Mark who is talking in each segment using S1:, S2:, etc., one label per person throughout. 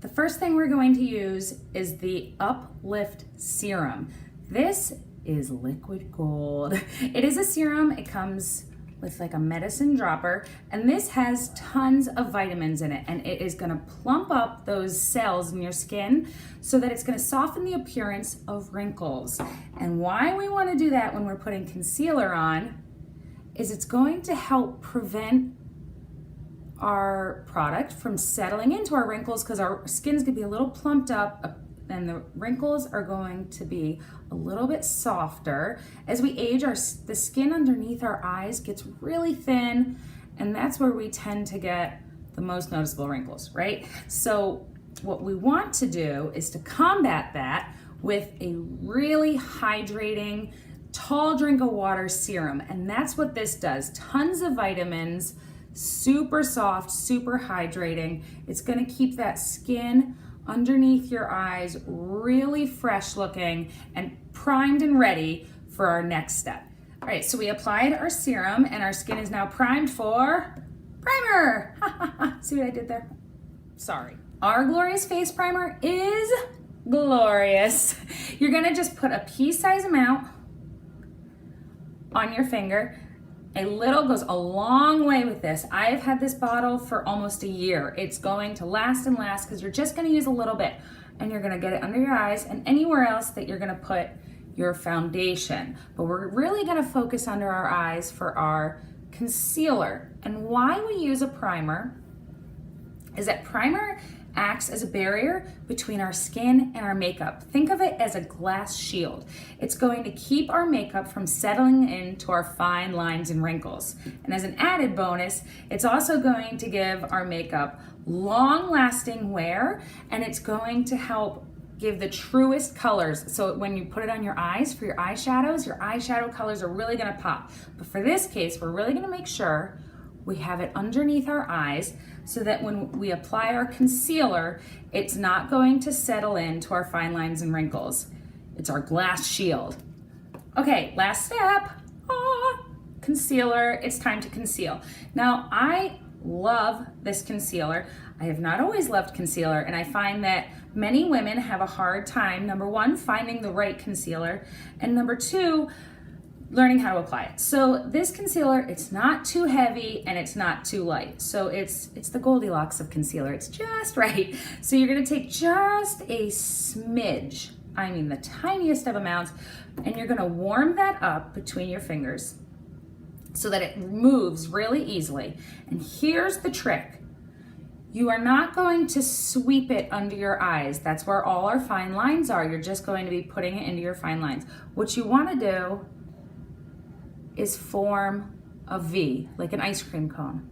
S1: The first thing we're going to use is the Uplift Serum. This is liquid gold. It is a serum. It comes with like a medicine dropper, and this has tons of vitamins in it, and it is gonna plump up those cells in your skin so that it's gonna soften the appearance of wrinkles. And why we wanna do that when we're putting concealer on is it's going to help prevent our product from settling into our wrinkles, because our skin's gonna be a little plumped up and the wrinkles are going to be a little bit softer. As we age, the skin underneath our eyes gets really thin, and that's where we tend to get the most noticeable wrinkles, right? So what we want to do is to combat that with a really hydrating, tall drink of water serum, and that's what this does. Tons of vitamins, super soft, super hydrating. It's gonna keep that skin underneath your eyes really fresh looking and primed and ready for our next step. All right, so we applied our serum and our skin is now primed for primer. See what I did there? Sorry. Our glorious face primer is glorious. You're gonna just put a pea-size amount on your finger. A little goes a long way with this. I have had this bottle for almost a year. It's going to last and last because you're just gonna use a little bit, and you're gonna get it under your eyes and anywhere else that you're gonna put your foundation. But we're really gonna focus under our eyes for our concealer. And why we use a primer is that primer acts as a barrier between our skin and our makeup. Think of it as a glass shield. It's going to keep our makeup from settling into our fine lines and wrinkles. And as an added bonus, it's also going to give our makeup long-lasting wear, and it's going to help give the truest colors. So when you put it on your eyes for your eyeshadow colors are really gonna pop. But for this case, we're really gonna make sure we have it underneath our eyes so that when we apply our concealer, it's not going to settle into our fine lines and wrinkles. It's our glass shield. Okay, last step, concealer. It's time to conceal. Now, I love this concealer. I have not always loved concealer, and I find that many women have a hard time, number one, finding the right concealer, and number two, learning how to apply it. So this concealer, it's not too heavy and it's not too light. So it's the Goldilocks of concealer. It's just right. So you're gonna take just a smidge, I mean the tiniest of amounts, and you're gonna warm that up between your fingers so that it moves really easily. And here's the trick. You are not going to sweep it under your eyes. That's where all our fine lines are. You're just going to be putting it into your fine lines. What you wanna do is form a V, like an ice cream cone.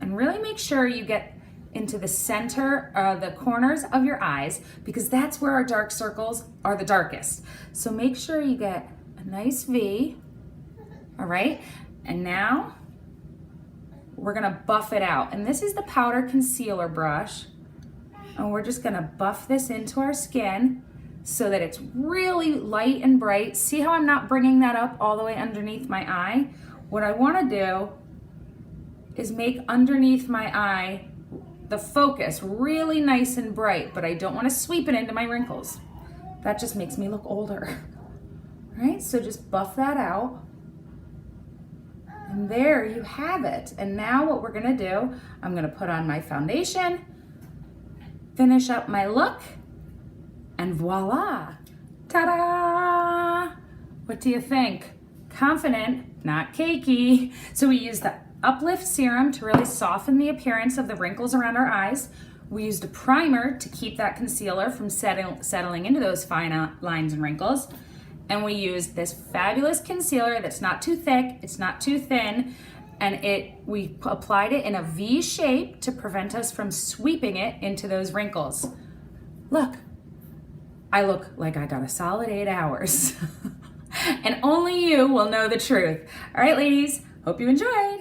S1: And really make sure you get into the center, the corners of your eyes, because that's where our dark circles are the darkest. So make sure you get a nice V, all right? And now we're gonna buff it out. And this is the powder concealer brush. And we're just gonna buff this into our skin so that it's really light and bright. See how I'm not bringing that up all the way underneath my eye? What I wanna do is make underneath my eye the focus really nice and bright, but I don't wanna sweep it into my wrinkles. That just makes me look older. All right, so just buff that out. And there you have it. And now what we're gonna do, I'm gonna put on my foundation, finish up my look, and voila, ta-da! What do you think? Confident, not cakey. So we used the Uplift Serum to really soften the appearance of the wrinkles around our eyes. We used a primer to keep that concealer from settling into those fine lines and wrinkles. And we used this fabulous concealer that's not too thick, it's not too thin, and we applied it in a V shape to prevent us from sweeping it into those wrinkles. Look. I look like I got a solid 8 hours. And only you will know the truth. All right, ladies, hope you enjoyed.